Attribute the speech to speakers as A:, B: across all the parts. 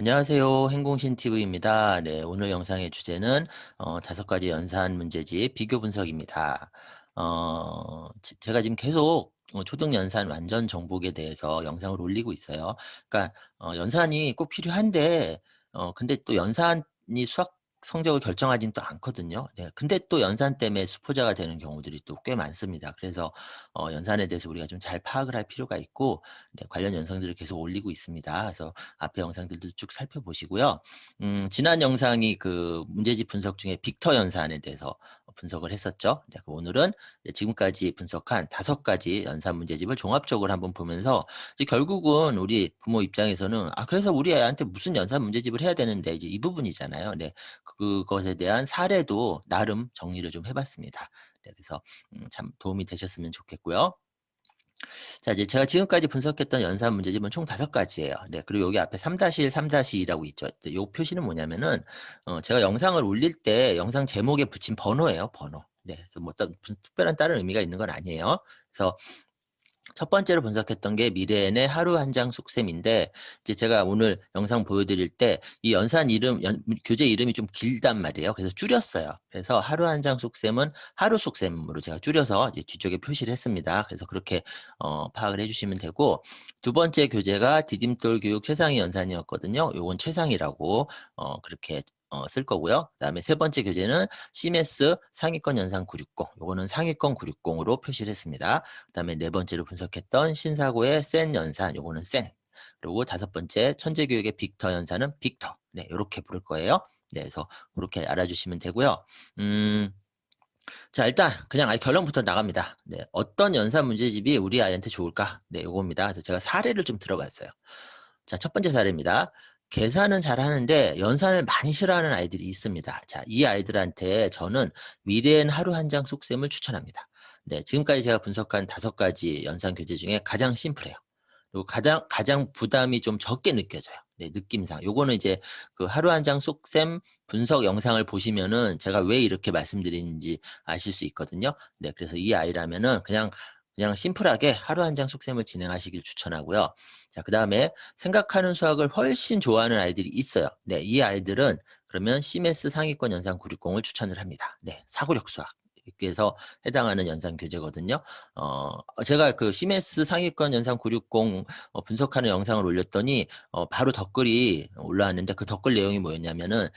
A: 안녕하세요. 행공신 TV입니다. 네, 오늘 영상의 주제는 5가지 연산 문제집 비교 분석입니다. 제가 지금 계속 초등 연산 완전 정복에 대해서 영상을 올리고 있어요. 그러니까 연산이 꼭 필요한데 근데 또 연산이 수학 성적을 결정하진 또 않거든요. 네, 근데 또 연산 때문에 수포자가 되는 경우들이 또 꽤 많습니다. 그래서 연산에 대해서 우리가 좀 잘 파악을 할 필요가 있고, 네, 관련 영상들을 계속 올리고 있습니다. 그래서 앞에 영상들도 쭉 살펴보시고요. 지난 영상이 그 문제집 분석 중에 빅터 연산에 대해서 분석을 했었죠. 네, 오늘은 지금까지 분석한 5가지 연산 문제집을 종합적으로 한번 보면서 이제 결국은 우리 부모 입장에서는 그래서 우리 애한테 무슨 연산 문제집을 해야 되는데 이제 이 부분이잖아요. 네, 그것에 대한 사례도 나름 정리를 좀 해봤습니다. 네, 그래서 참 도움이 되셨으면 좋겠고요. 자, 이제 제가 지금까지 분석했던 연산 문제집은 총 5가지예요. 네, 그리고 여기 앞에 3-1, 3-2라고 있죠. 요 표시는 뭐냐면은 제가 영상을 올릴 때 영상 제목에 붙인 번호예요, 번호. 네, 그래서 뭐 특별한 다른 의미가 있는 건 아니에요. 그래서 첫 번째로 분석했던 게 미래엔의 하루 한 장 속셈인데, 이제 제가 오늘 영상 보여드릴 때 이 연산 이름, 교재 이름이 좀 길단 말이에요. 그래서 줄였어요. 그래서 하루 한 장 속셈은 하루 속셈으로 제가 줄여서 이제 뒤쪽에 표시를 했습니다. 그래서 그렇게 파악을 해주시면 되고, 두 번째 교재가 디딤돌 교육 최상위 연산이었거든요. 요건 최상위라고 그렇게 쓸 거고요. 그다음에 세 번째 교재는 CMS 상위권 연산 960, 요거는 상위권 960으로 표시를 했습니다. 그다음에 네 번째로 분석했던 신사고의 센 연산, 요거는 센. 그리고 5번째 천재교육의 빅터 연산은 빅터. 네, 요렇게 부를 거예요. 네, 그래서 그렇게 알아주시면 되고요. 자, 일단 그냥 아예 결론부터 나갑니다. 네, 어떤 연산 문제집이 우리 아이한테 좋을까? 네, 요겁니다. 그래서 제가 사례를 좀 들어봤어요. 자, 첫 번째 사례입니다. 계산은 잘하는데 연산을 많이 싫어하는 아이들이 있습니다. 자, 이 아이들한테 저는 미래엔 하루 한 장 속셈을 추천합니다. 네, 지금까지 제가 분석한 5가지 연산 교재 중에 가장 심플해요. 그리고 가장 부담이 좀 적게 느껴져요. 네, 느낌상. 요거는 이제 그 하루 한 장 속셈 분석 영상을 보시면은 제가 왜 이렇게 말씀드리는지 아실 수 있거든요. 네, 그래서 이 아이라면은 그냥 심플하게 하루 한 장 속셈을 진행하시길 추천하고요. 자, 그다음에 생각하는 수학을 훨씬 좋아하는 아이들이 있어요. 네, 이 아이들은 그러면 CMS 상위권 연산 960을 추천을 합니다. 네, 사고력 수학. 에서 해당하는 연산 교재거든요. 제가 그 CMS 상위권 연산 960 분석하는 영상을 올렸더니 바로 댓글이 올라왔는데, 그 댓글 내용이 뭐였냐면은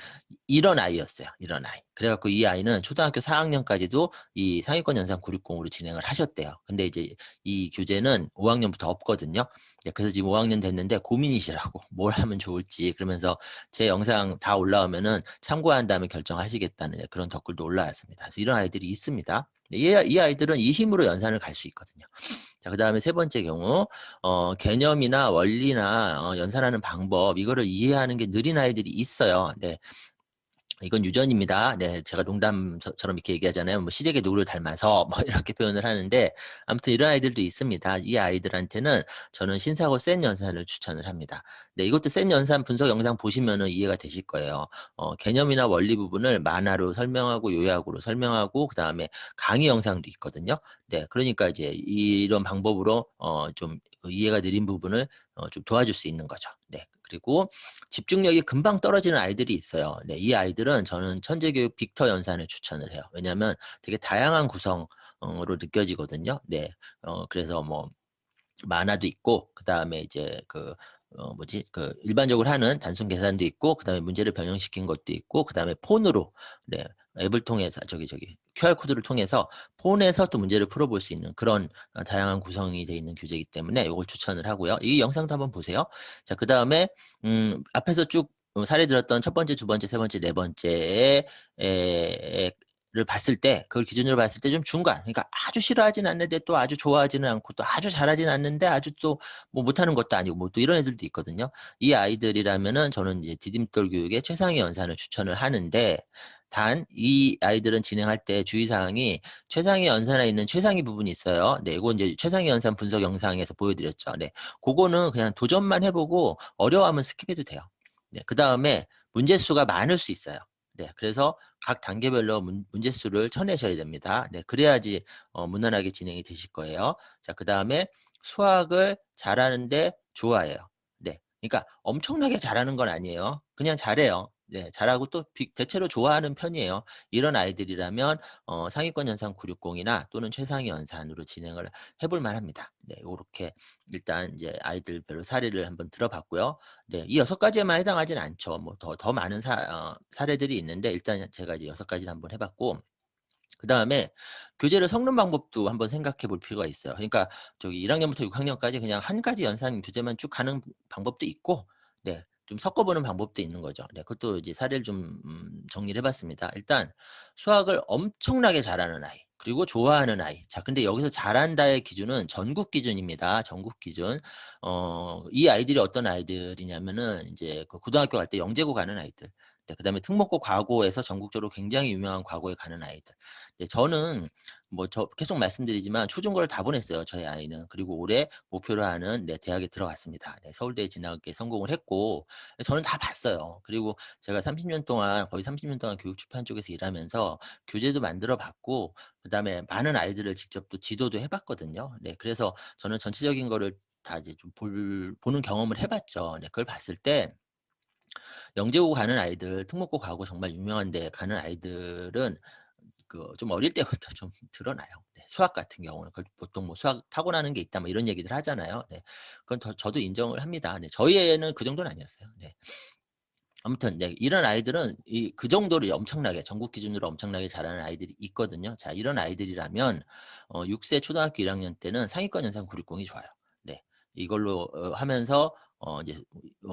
A: 이런 아이였어요. 이런 아이. 그래갖고 이 아이는 초등학교 4학년까지도 이 상위권 연산 960으로 진행을 하셨대요. 근데 이제 이 교재는 5학년부터 없거든요. 네, 그래서 지금 5학년 됐는데 고민이시라고 뭘 하면 좋을지, 그러면서 제 영상 다 올라오면은 참고한 다음에 결정하시겠다는 그런 댓글도 올라왔습니다. 그래서 이런 아이들이 있습니다. 이 아이들은 이 힘으로 연산을 갈 수 있거든요. 자, 그다음에 세 번째 경우 개념이나 원리나 연산하는 방법, 이거를 이해하는 게 느린 아이들이 있어요. 네. 이건 유전입니다. 네, 제가 농담처럼 이렇게 얘기하잖아요. 뭐 시댁의 누구를 닮아서 뭐 이렇게 표현을 하는데, 아무튼 이런 아이들도 있습니다. 이 아이들한테는 저는 신사고 센 연산을 추천을 합니다. 네, 이것도 센 연산 분석 영상 보시면은 이해가 되실 거예요. 개념이나 원리 부분을 만화로 설명하고 요약으로 설명하고 그다음에 강의 영상도 있거든요. 네, 그러니까 이제 이런 방법으로 좀 이해가 느린 부분을 좀 도와줄 수 있는 거죠. 네, 그리고 집중력이 금방 떨어지는 아이들이 있어요. 네, 이 아이들은 저는 천재교육 빅터 연산을 추천을 해요. 왜냐하면 되게 다양한 구성으로 느껴지거든요. 네, 그래서 뭐 만화도 있고, 그 다음에 이제 그 일반적으로 하는 단순 계산도 있고, 그 다음에 문제를 변형시킨 것도 있고, 그 다음에 폰으로, 네, 앱을 통해서, QR코드를 통해서 폰에서 또 문제를 풀어볼 수 있는 그런 다양한 구성이 되어 있는 교재이기 때문에 이걸 추천을 하고요. 이 영상도 한번 보세요. 자, 그 다음에, 앞에서 쭉 사례 들었던 첫 번째, 두 번째, 세 번째, 네 번째에 를 봤을 때, 그걸 기준으로 봤을 때 좀 중간, 그러니까 아주 싫어하진 않는데 또 아주 좋아하지는 않고, 또 아주 잘하진 않는데 아주 또 뭐 못하는 것도 아니고, 뭐 또 이런 애들도 있거든요. 이 아이들이라면은 저는 이제 디딤돌 교육의 최상위 연산을 추천을 하는데, 단 이 아이들은 진행할 때 주의사항이 최상위 연산에 있는 최상위 부분이 있어요. 네, 이거 이제 최상위 연산 분석 영상에서 보여드렸죠. 네, 그거는 그냥 도전만 해보고 어려워하면 스킵해도 돼요. 네, 그 다음에 문제 수가 많을 수 있어요. 네, 그래서 각 단계별로 문제 수를 쳐내셔야 됩니다. 네, 그래야지 무난하게 진행이 되실 거예요. 자, 그 다음에 수학을 잘하는데 좋아해요. 네, 그러니까 엄청나게 잘하는 건 아니에요. 그냥 잘해요. 네. 잘하고 또 대체로 좋아하는 편이에요. 이런 아이들이라면 상위권 연산 960 이나 또는 최상위 연산으로 진행을 해볼 만합니다. 네. 요렇게 일단 이제 아이들별로 사례를 한번 들어 봤고요. 네. 이 6 가지에만 해당하진 않죠. 뭐 더 많은 사례들이 있는데 일단 제가 이제 6 가지를 한번 해 봤고, 그다음에 교재를 섞는 방법도 한번 생각해 볼 필요가 있어요. 그러니까 저기 1 학년부터 6 학년까지 그냥 한 가지 연산 교재만 쭉 가는 방법도 있고, 네, 좀 섞어 보는 방법도 있는 거죠. 네, 그것도 이제 사례를 좀 정리를 해 봤습니다. 일단 수학을 엄청나게 잘하는 아이, 그리고 좋아하는 아이. 자, 근데 여기서 잘한다의 기준은 전국 기준입니다. 전국 기준. 이 아이들이 어떤 아이들이냐면은 인제 그 고등학교 갈 때 영재고 가는 아이들. 네, 그다음에 특목고 과고에서 전국적으로 굉장히 유명한 과고에 가는 아이들. 네, 저는 뭐 계속 말씀드리지만 초중고를 다 보냈어요, 저희 아이는. 그리고 올해 목표로 하는, 네, 대학에 들어갔습니다. 네, 서울대에 진학에 성공을 했고, 저는 다 봤어요. 그리고 제가 30년 동안, 거의 30년 동안 교육 출판 쪽에서 일하면서 교재도 만들어 봤고, 그다음에 많은 아이들을 직접 또 지도도 해 봤거든요. 네, 그래서 저는 전체적인 거를 다 이제 좀 보는 경험을 해 봤죠. 네, 그걸 봤을 때 영재고 가는 아이들, 특목고 가고 정말 유명한 데 가는 아이들은 그 좀 어릴 때부터 좀 드러나요. 네. 수학 같은 경우는 그 보통 뭐 "수학 타고나는 게 있다." 뭐 이런 얘기들 하잖아요. 네. 그건 저도 인정을 합니다. 네. 저희 애는 그 정도는 아니었어요. 네. 아무튼 네, 이런 아이들은 그 정도로 엄청나게 전국 기준으로 엄청나게 잘하는 아이들이 있거든요. 자, 이런 아이들이라면 6세 초등학교 1 학년 때는 상위권 연산 960이 좋아요. 네. 이걸로 하면서 이제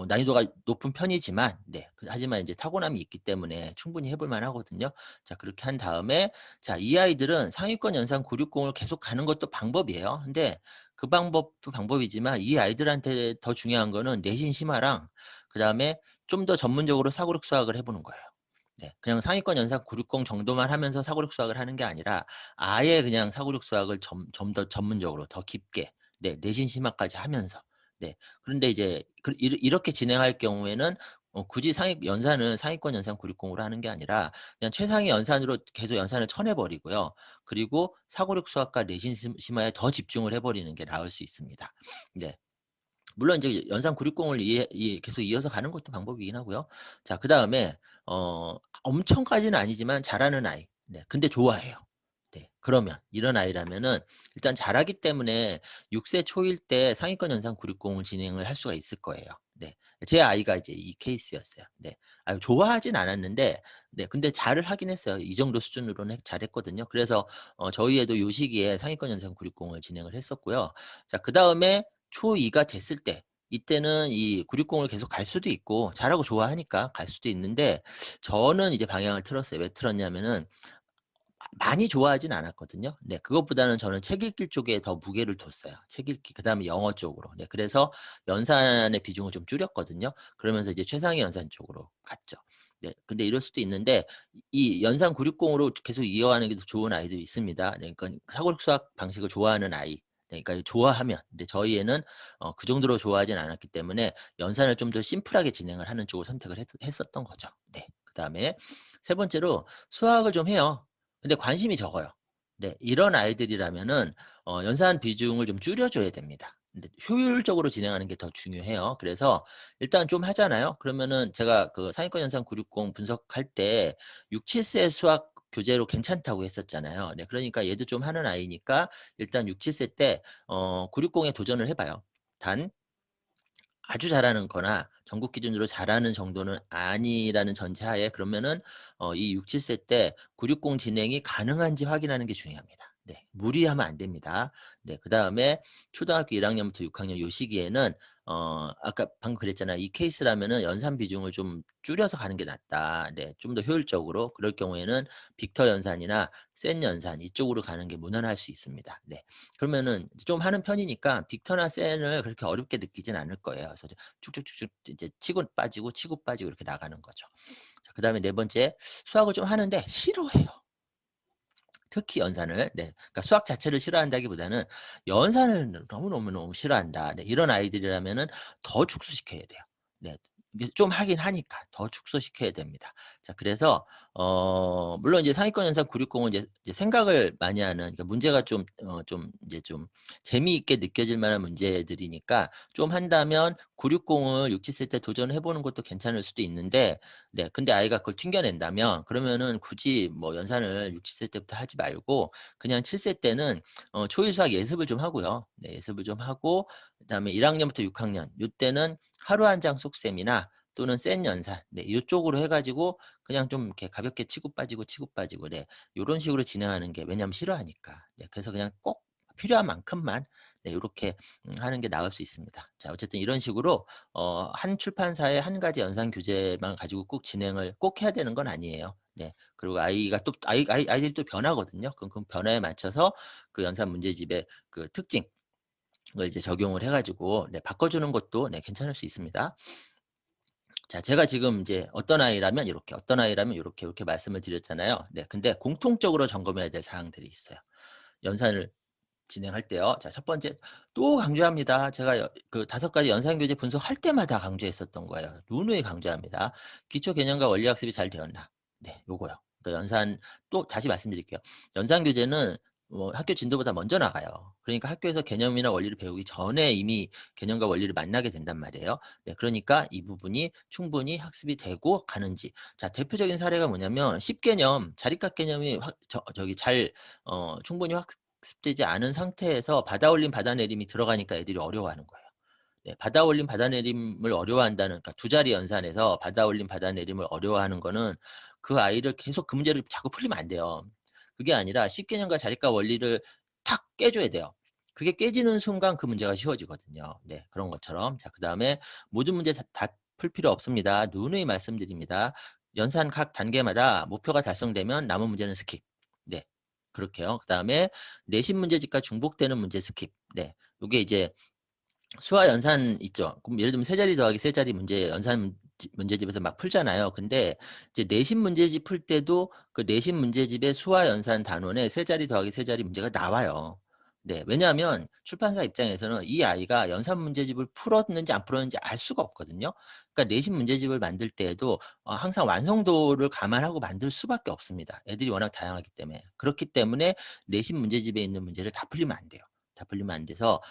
A: 난이도가 높은 편이지만, 네, 하지만 이제 타고남이 있기 때문에 충분히 해볼 만하거든요. 자, 그렇게 한 다음에, 자, 이 아이들은 상위권 연산 960을 계속 가는 것도 방법이에요. 근데 그 방법도 방법이지만 이 아이들한테 더 중요한 거는 내신 심화랑, 그다음에 좀 더 전문적으로 사고력 수학을 해 보는 거예요. 네. 그냥 상위권 연산 960 정도만 하면서 사고력 수학을 하는 게 아니라 아예 그냥 사고력 수학을 좀 더 전문적으로 더 깊게, 네, 내신 심화까지 하면서. 네. 그런데 이제 이렇게 진행할 경우에는 굳이 상위권 연산 960으로 하는 게 아니라 그냥 최상위 연산으로 계속 연산을 쳐내 버리고요. 그리고 사고력 수학과 내신 심화에 더 집중을 해 버리는 게 나을 수 있습니다. 네. 물론 이제 연산 960을 계속 이어서 가는 것도 방법이긴 하고요. 자, 그다음에 엄청까지는 아니지만 잘하는 아이. 네. 근데 좋아해요. 네. 그러면 이런 아이라면은 일단 잘하기 때문에 6세 초일 때 상위권 연산 960을 진행을 할 수가 있을 거예요. 네. 제 아이가 이제 이 케이스였어요. 네. 좋아하진 않았는데, 네, 근데 잘을 하긴 했어요. 이 정도 수준으로는 잘했거든요. 그래서 저희 애도 요 시기에 상위권 연산 960을 진행을 했었고요. 자, 그다음에 초2가 됐을 때, 이때는 이 960을 계속 갈 수도 있고 잘하고 좋아하니까 갈 수도 있는데, 저는 이제 방향을 틀었어요. 왜 틀었냐면은 많이 좋아하진 않았거든요. 네. 그것보다는 저는 책 읽기 쪽에 더 무게를 뒀어요. 책 읽기, 그다음에 영어 쪽으로. 네. 그래서 연산의 비중을 좀 줄였거든요. 그러면서 이제 최상위 연산 쪽으로 갔죠. 네. 근데 이럴 수도 있는데 이 연산 960으로 계속 이어가는 게 더 좋은 아이도 있습니다. 네. 그러니까 사고력 수학 방식을 좋아하는 아이. 네. 그러니까 좋아하면. 근데 저희 애는 그 정도로 좋아하진 않았기 때문에 연산을 좀 더 심플하게 진행을 하는 쪽을 선택을 했었던 거죠. 네. 그다음에 세 번째로 수학을 좀 해요. 근데 관심이 적어요. 네. 이런 아이들이라면은 연산 비중을 좀 줄여 줘야 됩니다. 근데 효율적으로 진행하는 게 더 중요해요. 그래서 일단 좀 하잖아요. 그러면은 제가 그 상위권 연산 960 분석할 때 6-7세 수학 교재로 괜찮다고 했었잖아요. 네. 그러니까 얘도 좀 하는 아이니까 일단 6-7세 때 960에 도전을 해 봐요. 단 아주 잘하는 거나 전국 기준으로 잘하는 정도는 아니라는 전제하에, 그러면은 이 6-7세 때 960 진행이 가능한지 확인하는 게 중요합니다. 네. 무리하면 안 됩니다. 네. 그다음에 초등학교 1 학년부터 6 학년 요 시기에는 아까 방금 그랬잖아요. 이 케이스라면은 연산 비중을 좀 줄여서 가는 게 낫다. 네. 좀 더 효율적으로. 그럴 경우에는 빅터 연산이나 센 연산 이쪽으로 가는 게 무난할 수 있습니다. 네. 그러면은 좀 하는 편이니까 빅터나 센을 그렇게 어렵게 느끼진 않을 거예요. 그래서 쭉쭉쭉쭉 이제 치고 빠지고 치고 빠지고 이렇게 나가는 거죠. 자, 그다음에 네 번째, 수학을 좀 하는데 싫어해요. 특히 연산을. 네. 그러니까 수학 자체를 싫어한다기보다는 연산을 너무너무너무 싫어한다. 네. 이런 아이들이라면은 더 축소시켜야 돼요. 네. 이게 좀 하긴 하니까 더 축소시켜야 됩니다. 자, 그래서 물론 이제 상위권 연산 960은 이제 생각을 많이 하는, 그러니까 문제가 좀 좀 이제 좀 재미있게 느껴질 만한 문제들이니까 좀 한다면 960을 6-7 세 때 도전해 보는 것도 괜찮을 수도 있는데, 네 근데 아이가 그걸 튕겨낸다면 그러면은 굳이 뭐 연산을 6-7세 때부터 하지 말고 그냥 7세 때는 초일 수학 예습을 좀 하고요. 네 예습을 좀 하고 그다음에 1 학년부터 6 학년 요때는 하루 한 장 속셈이나 또는 센 연산, 네 요쪽으로 해 가지고 그냥 좀 이렇게 가볍게 치고 빠지고 치고 빠지고, 네 요런 식으로 진행하는 게, 왜냐하면 싫어하니까. 네 그래서 그냥 꼭 필요한 만큼만 네 요렇게 하는 게 나을 수 있습니다. 자 어쨌든 이런 식으로 한 출판사의 한 가지 연산 교재만 가지고 꼭 진행을 꼭 해야 되는 건 아니에요. 네. 그리고 아이가 또 아이들이 또 변하거든요. 그럼 그 변화에 맞춰서 그 연산 문제집의 그 특징 을 이제 적용을 해 가지고 네 바꿔주는 것도 네 괜찮을 수 있습니다. 자 제가 지금 이제 어떤 아이라면 요렇게, 어떤 아이라면 요렇게, 요렇게 말씀을 드렸잖아요. 네 근데 공통적으로 점검해야 될 사항들이 있어요, 연산을 진행할 때요. 자 첫 번째, 또 강조합니다. 제가 그 5가지 연산 교재 분석할 때마다 강조했었던 거예요. 누누이 강조합니다. 기초 개념과 원리 학습이 잘 되었나? 네 요거요. 그러니까 연산, 또 다시 말씀드릴게요. 연산 교재는 학교 진도보다 먼저 나가요. 그러니까 학교에서 개념이나 원리를 배우기 전에 이미 개념과 원리를 만나게 된단 말이에요. 네 그러니까 이 부분이 충분히 학습이 되고 가는지. 자 대표적인 사례가 뭐냐면 10 개념, 자립각 개념이 확 저기 잘 충분히 학습되지 않은 상태에서 받아올림 받아내림이 들어가니까 애들이 어려워하는 거예요. 네. 받아올림 받아내림을 어려워한다는, 그러니까 두 자리 연산에서 받아올림 받아내림을 어려워하는 거는 그 아이를 계속 그 문제를 자꾸 풀리면 안 돼요. 그게 아니라 10 개념과 자립과 원리를 탁 깨줘야 돼요. 그게 깨지는 순간 그 문제가 쉬워지거든요. 네. 그런 것처럼. 자 그다음에 모든 문제 다 풀 필요 없습니다. 누누이 말씀드립니다. 연산 각 단계마다 목표가 달성되면 남은 문제는 스킵. 네. 그렇게요. 그다음에 내신 문제집과 중복되는 문제 스킵. 네. 요게 이제 수화 연산 있죠. 그럼 예를 들면 세 자리 더하기 세 자리 문제 연산 문제집에서 막 풀잖아요. 근데 이제 내신 문제집 풀 때도 그 내신 문제집의 수화 연산 단원에 세 자리 더하기 세 자리 문제가 나와요. 네. 왜냐하면 출판사 입장에서는 이 아이가 연산 문제집을 풀었는지 안 풀었는지 알 수가 없거든요. 그러니까 내신 문제집을 만들 때에도 항상 완성도를 감안하고 만들 수밖에 없습니다, 애들이 워낙 다양하기 때문에. 그렇기 때문에 내신 문제집에 있는 문제를 다 풀리면 안 돼요. 다 풀리면 안 돼서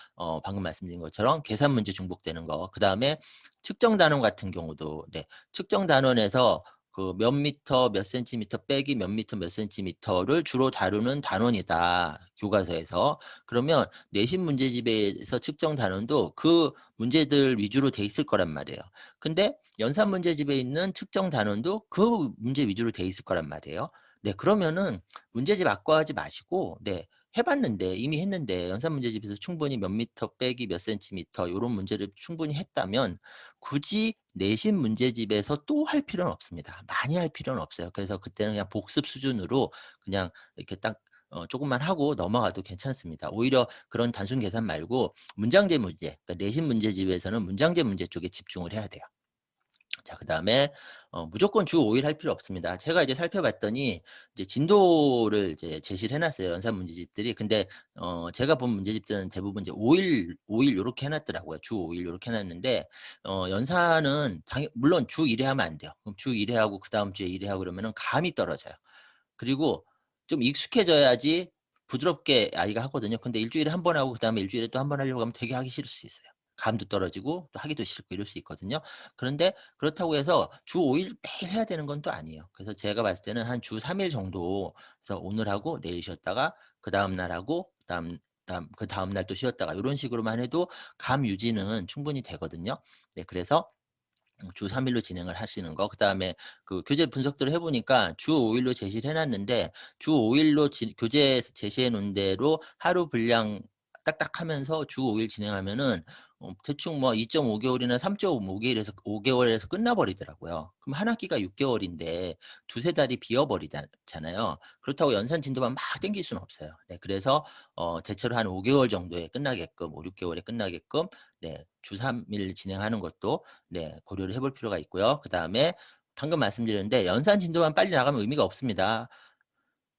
A: 방금 말씀드린 것처럼 계산 문제 중복되는 거, 그다음에 측정 단원 같은 경우도 네 측정 단원에서 그 몇 미터 몇 센티미터 빼기 몇 미터 몇 센티미터를 주로 다루는 단원이다, 교과서에서. 그러면 내신 문제집에서 측정 단원도 그 문제들 위주로 돼 있을 거란 말이에요. 근데 연산 문제집에 있는 측정 단원도 그 문제 위주로 돼 있을 거란 말이에요. 네 그러면은 문제집 악화하지 마시고, 네 해 봤는데, 이미 했는데 연산 문제집에서 충분히 몇 미터 빼기 몇 센티미터 요런 문제를 충분히 했다면 굳이 내신 문제집에서 또 할 필요는 없습니다. 많이 할 필요는 없어요. 그래서 그때는 그냥 복습 수준으로 그냥 이렇게 딱 조금만 하고 넘어가도 괜찮습니다. 오히려 그런 단순 계산 말고 문장제 문제, 그러니까 내신 문제집에서는 문장제 문제 쪽에 집중을 해야 돼요. 자 그다음에 무조건 주 5일 할 필요 없습니다. 제가 이제 살펴봤더니 이제 진도를 이제 제시를 해 놨어요, 연산 문제집들이. 근데 제가 본 문제집들은 대부분 이제 5일, 5일 요렇게 해 놨더라고요. 주 5일 요렇게 해 놨는데 연산은 당연 물론 주 1회 하면 안 돼요. 그럼 주 1회 하고 그다음 주에 1회 하고 그러면은 감이 떨어져요. 그리고 좀 익숙해져야지 부드럽게 아이가 하거든요. 근데 일 주일에 한 번 하고 그다음에 일 주일에 또 한 번 하려고 하면 되게 하기 싫을 수 있어요. 감도 떨어지고 또 하기도 싫고 이럴 수 있거든요. 그런데 그렇다고 해서 주 5일 매일 해야 되는 건 또 아니에요. 그래서 제가 봤을 때는 한 주 3일 정도, 그래서 오늘 하고 내일 쉬었다가 그다음 날 하고 그다음 날 또 쉬었다가 요런 식으로만 해도 감 유지는 충분히 되거든요. 네 그래서 주 3 일로 진행을 하시는 거. 그다음에 그 교재 분석들을 해 보니까 주 5 일로 제시를 해 놨는데 주 5 일로 교재에서 제시해 놓은 대로 하루 분량 딱딱 하면서 주 5일 진행하면은 대충 뭐 2.5 개월이나 3.5 개월에서 5 개월에서 끝나 버리더라고요. 그럼 한 학기가 6 개월인데 두세 달이 비어 잖아요. 그렇다고 연산 진도만 막 땡길 수는 없어요. 네 그래서 대체로 한 5 개월 정도에 끝나게끔, 5-6 개월에 끝나게끔 네 주 3일 진행하는 것도 네 고려를 해볼 필요가 있고요. 그다음에 방금 말씀드렸는데 연산 진도만 빨리 나가면 의미가 없습니다.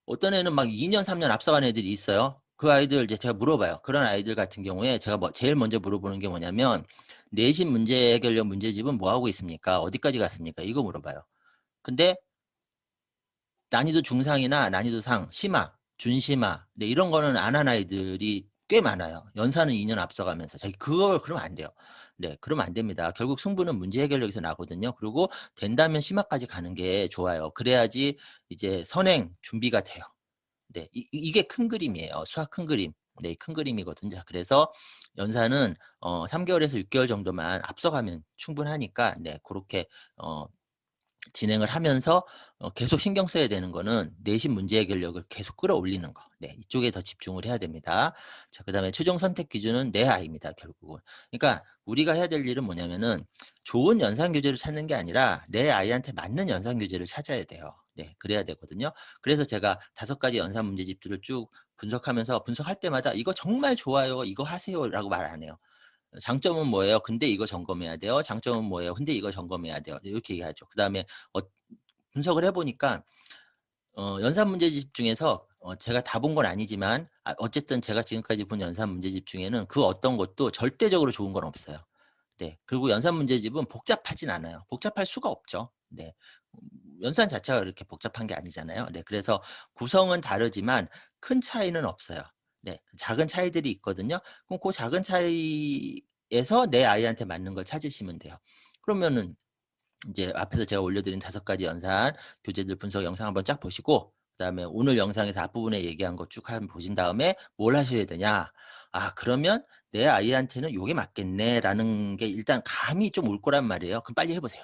A: 어떤 애는 막 2년 3년 앞서간 애들이 있어요. 그 아이들 이제 제가 물어봐요. 그런 아이들 같은 경우에 제가 뭐 제일 먼저 물어보는 게 뭐냐면 "내신 문제 해결력 문제집은 뭐 하고 있습니까? 어디까지 갔습니까?" 이거 물어봐요. 근데 난이도 중상이나 난이도 상, 심화, 준심화 네 이런 거는 안 한 아이들이 꽤 많아요. 연산은 2년 앞서가면서. 자기 그걸 그러면 안 돼요. 네. 그러면 안 됩니다. 결국 승부는 문제 해결력에서 나거든요. 그리고 된다면 심화까지 가는 게 좋아요. 그래야지 이제 선행 준비가 돼요. 네. 이게 큰 그림이에요. 수학 큰 그림. 네. 큰 그림이거든요. 자 그래서 연산은 3 개월에서 6 개월 정도만 앞서가면 충분하니까 네 고렇게 어 진행을 하면서 계속 신경 써야 되는 거는 내신 문제 해결력을 계속 끌어올리는 거. 네. 이쪽에 더 집중을 해야 됩니다. 자 그다음에 최종 선택 기준은 내 아이입니다 결국은. 그러니까 우리가 해야 될 일은 뭐냐면은 좋은 연산 교재를 찾는 게 아니라 내 아이한테 맞는 연산 교재를 찾아야 돼요. 네. 그래야 되거든요. 그래서 제가 5가지 연산 문제집들을 쭉 분석하면서 분석할 때마다 "이거 정말 좋아요. 이거 하세요."라고 말 안 해요. 장점은 뭐예요? 근데 이거 점검해야 돼요. 장점은 뭐예요? 근데 이거 점검해야 돼요. 네, 이렇게 얘기하죠. 그다음에 어 분석을 해 보니까 연산 문제집 중에서 제가 다 본 건 아니지만 어쨌든 제가 지금까지 본 연산 문제집 중에는 그 어떤 것도 절대적으로 좋은 건 없어요. 네. 그리고 연산 문제집은 복잡하진 않아요. 복잡할 수가 없죠. 네. 연산 자체가 그렇게 복잡한 게 아니잖아요. 네. 그래서 구성은 다르지만 큰 차이는 없어요. 네. 작은 차이들이 있거든요. 그럼 그 작은 차이에서 내 아이한테 맞는 걸 찾으시면 돼요. 그러면은 인제 앞에서 제가 올려드린 5가지 연산 교재들 분석 영상 한번 쫙 보시고 그다음에 오늘 영상에서 앞부분에 얘기한 거 쭉 한번 보신 다음에 뭘 하셔야 되냐. '아 그러면 내 아이한테는 요게 맞겠네.'라는 게 일단 감이 좀 올 거란 말이에요. 그럼 빨리 해 보세요.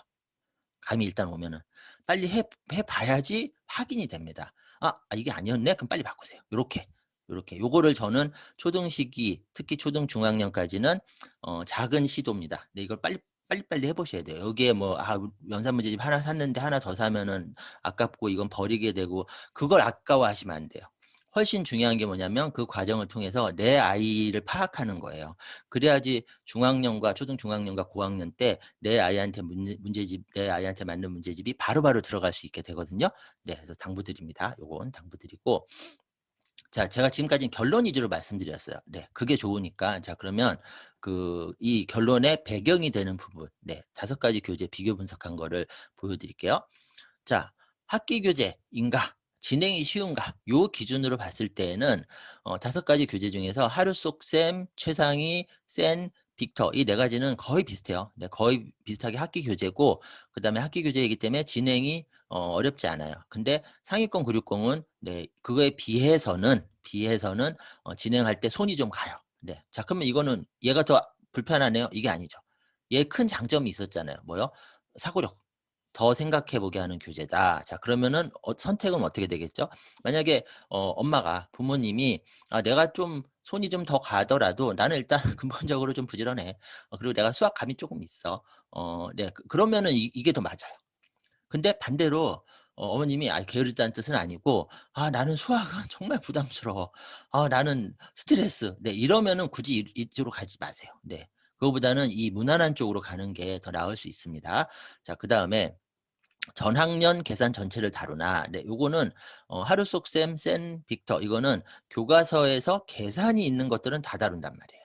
A: 감이 일단 오면은. 빨리 해 봐야지 확인이 됩니다. '아 이게 아니었네.' 그럼 빨리 바꾸세요. 요렇게, 요렇게. 요거를 저는 초등 시기 특히 초등 중학년까지는 작은 시도입니다. 네 이걸 빨리빨리 해 보셔야 돼요. 여기에 뭐 연산 문제집 하나 샀는데 하나 더 사면은 아깝고 이건 버리게 되고 그걸 아까워하시면 안 돼요. 훨씬 중요한 게 뭐냐면 그 과정을 통해서 내 아이를 파악하는 거예요. 그래야지 중학년과 초등 중학년과 고학년 때 내 아이한테 문제집 내 아이한테 맞는 문제집이 바로바로 들어갈 수 있게 되거든요. 네 그래서 당부드립니다. 요건 당부드리고 자 제가 지금까지는 결론 위주로 말씀드렸어요. 네 그게 좋으니까 자 그러면 이 결론의 배경이 되는 부분 네 5가지 교재 비교 분석한 거를 보여 드릴게요. 자, 학기 교재인가? 진행이 쉬운가? 요 기준으로 봤을 때에는 5가지 교재 중에서 하루 속 쌤, 최상위, 센, 빅터 이 4가지는 거의 비슷해요. 네, 거의 비슷하게 학기 교재고 그다음에 학기 교재이기 때문에 진행이 어렵지 않아요. 근데 상위권 960은 네, 그거에 비해서는 진행할 때 손이 좀 가요. 네. 자, 그러면 이거는 얘가 더 불편하네요? 이게 아니죠. 얘 큰 장점이 있었잖아요. 뭐요? 사고력. 더 생각해 보게 하는 교재다. 자 그러면은 선택은 어떻게 되겠죠? 만약에 엄마가 부모님이 '아 내가 좀 손이 좀 더 가더라도 나는 일단 근본적으로 좀 부지런해. 그리고 내가 수학 감이 쪼금 있어.' 네 그러면은 이게 더 맞아요. 근데 반대로 어머님이 게으르다는 뜻은 아니고 '아 나는 수학은 정말 부담스러워. 아 나는 스트레스.' 네 이러면은 굳이 이쪽으로 가지 마세요. 네. 그거보다는 이 무난한 쪽으로 가는 게 더 나을 수 있습니다. 자 그다음에 전학년 계산 전체를 다루나. 네 요거는 하루 속 셈, 센, 빅터 이거는 교과서에서 계산이 있는 것들은 다 다룬단 말이에요.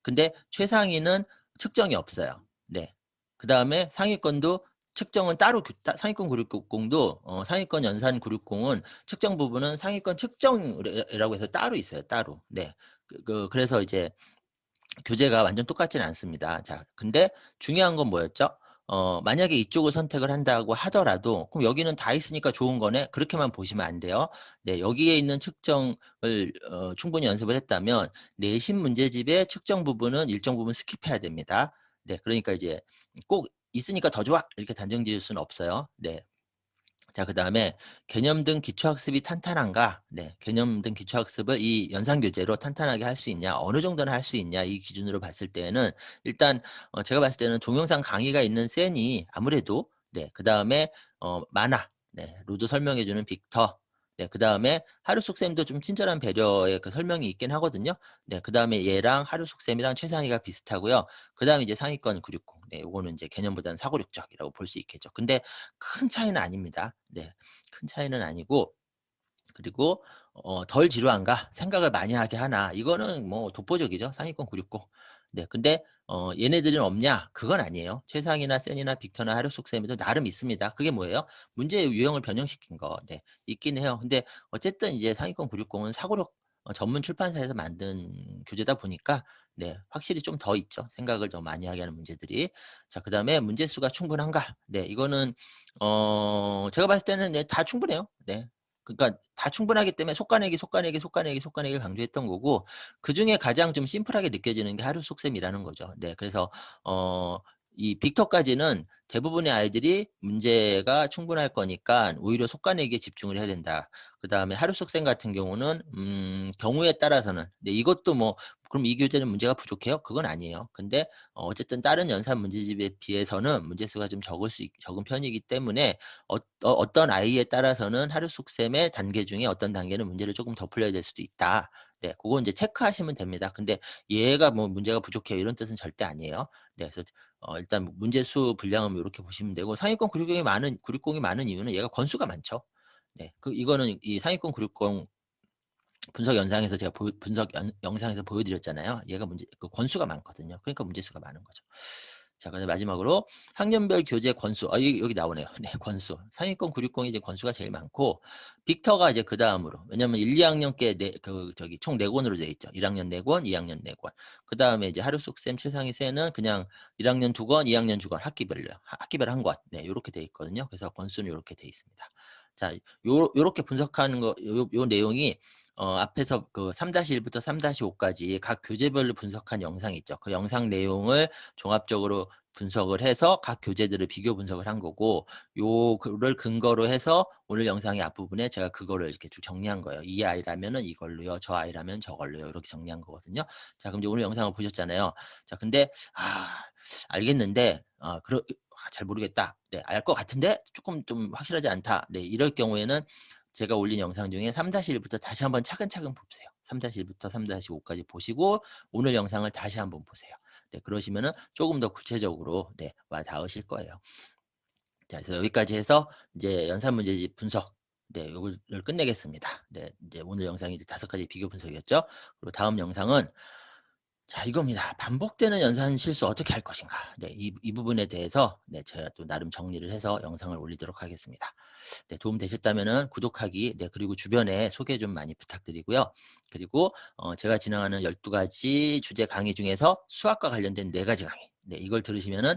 A: 근데 최상위는 측정이 없어요. 네. 그다음에 상위권도 측정은 따로 상위권 960도 상위권 연산 960은 측정 부분은 상위권 측정이라고 해서 따로 있어요, 따로. 네. 그래서 이제 교재가 완전 똑같지는 않습니다. 자 근데 중요한 건 뭐였죠? 만약에 이쪽을 선택을 한다고 하더라도 '그럼 여기는 다 있으니까 좋은 거네.' 그렇게만 보시면 안 돼요. 네 여기에 있는 측정을 충분히 연습을 했다면 내신 문제집의 측정 부분은 일정 부분 스킵해야 됩니다. 네 그러니까 이제 꼭 있으니까 더 좋아 이렇게 단정 지을 수는 없어요. 네. 자 그다음에 개념 등 기초학습이 탄탄한가? 네. 개념 등 기초학습을 이 연산 교재로 탄탄하게 할 수 있냐? 어느 정도는 할 수 있냐? 이 기준으로 봤을 때에는 일단 제가 봤을 때는 동영상 강의가 있는 센이 아무래도 네. 그다음에 만화 네. 로드 설명해 주는 빅터 네. 그다음에 하루속 쌤도 좀 친절한 배려의 그 설명이 있긴 하거든요. 네. 그다음에 얘랑 하루속 쌤이랑 최상위가 비슷하고요. 그다음에 이제 상위권 960 네. 요거는 이제 개념보다는 사고력적이라고 볼 수 있겠죠. 근데 큰 차이는 아닙니다. 네. 큰 차이는 아니고 그리고 덜 지루한가? 생각을 많이 하게 하나? 이거는 뭐 독보적이죠. 상위권 960. 네. 근데 얘네들은 없냐? 그건 아니에요. 최상이나 센이나 빅터나 하루속셈에도 나름 있습니다. 그게 뭐예요? 문제의 유형을 변형시킨 거. 네. 있긴 해요. 근데 어쨌든 이제 상위권 960은 사고력 전문 출판사에서 만든 교재다 보니까 네 확실히 좀 더 있죠. 생각을 더 많이 하게 하는 문제들이. 자 그다음에 문제 수가 충분한가? 네 이거는 제가 봤을 때는 네 다 충분해요. 네. 그러니까 다 충분하기 때문에 속가내기, 속가내기, 속가내기, 속가내기를 강조했던 거고 그중에 가장 좀 심플하게 느껴지는 게 하루 속셈이라는 거죠. 네. 그래서 어 이 빅터까지는 대부분의 아이들이 문제가 충분할 거니까 오히려 속가내기에 집중을 해야 된다. 그다음에 하루 속셈 같은 경우는 경우에 따라서는 네 이것도 뭐 그럼 이 교재는 문제가 부족해요? 그건 아니에요. 근데 어쨌든 다른 연산 문제집에 비해서는 문제 수가 좀 적은 편이기 때문에 어떤 아이에 따라서는 하루 속셈의 단계 중에 어떤 단계는 문제를 조금 더 풀려야 될 수도 있다. 네. 고거 인제 체크하시면 됩니다. 근데 얘가 뭐 문제가 부족해요 이런 뜻은 절대 아니에요. 네. 그래서 일단 문제수 분량은 요렇게 보시면 되고 상위권 960이 많은 이유는 얘가 권수가 많죠. 네. 이거는 이 상위권 960 분석 영상에서 제가 분석 영상에서 보여드렸잖아요. 얘가 그 권수가 많거든요. 그러니까 문제수가 많은 거죠. 자 그다음에 마지막으로 학년별 교재 권수 여기 나오네요. 네 권수. 상위권 960이 이제 권수가 제일 많고 빅터가 이제 그다음으로 왜냐면 1-2학년 께 저기 총 4 권으로 되어 있죠. 1 학년 4 권, 2 학년 4 권. 그다음에 이제 하루속셈, 최상위 셈은 그냥 1 학년 2 권, 2 학년 2 권 학기별로요. 학기별 1 권. 네 요렇게 되어 있거든요. 그래서 권수는 요렇게 되어 있습니다. 자 요렇게 분석하는 거 요 내용이 앞에서 그 3-1 부터 3-5 까지 각 교재별로 분석한 영상이 있죠. 그 영상 내용을 종합적으로 분석을 해서 각 교재들을 비교 분석을 한 거고 요거를 근거로 해서 오늘 영상의 앞부분에 제가 그거를 이렇게 쭉 정리한 거예요. 이 아이라면은 이걸로요. 저 아이라면 저걸로요. 이렇게 정리한 거거든요. 자 그럼 이제 오늘 영상을 보셨잖아요. 자 근데 알겠는데 잘 모르겠다. 네 알 것 같은데 조금 좀 확실하지 않다. 네 이럴 경우에는 제가 올린 영상 중에 3-1 부터 다시 한번 차근차근 보세요. 3-1 부터 3-5 까지 보시고 오늘 영상을 다시 한번 보세요. 네 그러시면은 조금 더 구체적으로 네 와 닿으실 거예요. 자 그래서 여기까지 해서 이제 연산 문제집 분석 네 요거를 끝내겠습니다. 네 이제 오늘 영상이 이제 5 가지 비교 분석이었죠. 그리고 다음 영상은 자 이겁니다. 반복되는 연산 실수 어떻게 할 것인가. 네 이 부분에 대해서 네 제가 또 나름 정리를 해서 영상을 올리도록 하겠습니다. 네 도움 되셨다면은 구독하기 네 그리고 주변에 소개 좀 많이 부탁드리고요. 그리고 제가 진행하는 12 가지 주제 강의 중에서 수학과 관련된 4 가지 강의 네 이걸 들으시면은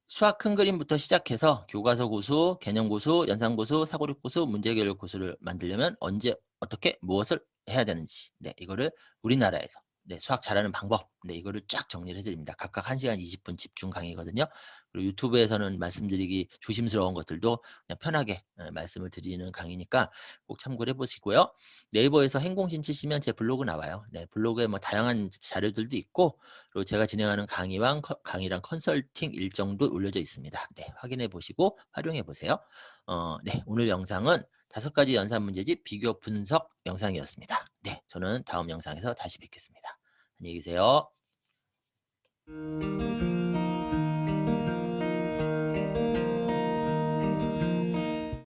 A: 수학 큰 그림부터 시작해서 교과서 고수, 개념 고수, 연산 고수, 사고력 고수, 문제 해결력 고수를 만들려면 언제 어떻게 무엇을 해야 되는지 네 이거를 우리나라에서 네 수학 잘하는 방법 네 이거를 쫙 정리를 해 드립니다. 각각 1 시간 20분 집중 강의거든요. 그리고 유튜브에서는 말씀드리기 조심스러운 것들도 그냥 편하게 말씀을 드리는 강의니까 꼭 참고를 해 보시고요. 네이버에서 행공신 치시면 제 블로그 나와요. 네 블로그에 뭐 다양한 자료들도 있고 그리고 제가 진행하는 강의랑 컨설팅 일정도 올려져 있습니다. 네, 확인해 보시고 활용해 보세요. 네, 오늘 영상은 5 가지 연산 문제집 비교 분석 영상이었습니다. 네, 저는 다음 영상에서 다시 뵙겠습니다. 안녕히 계세요.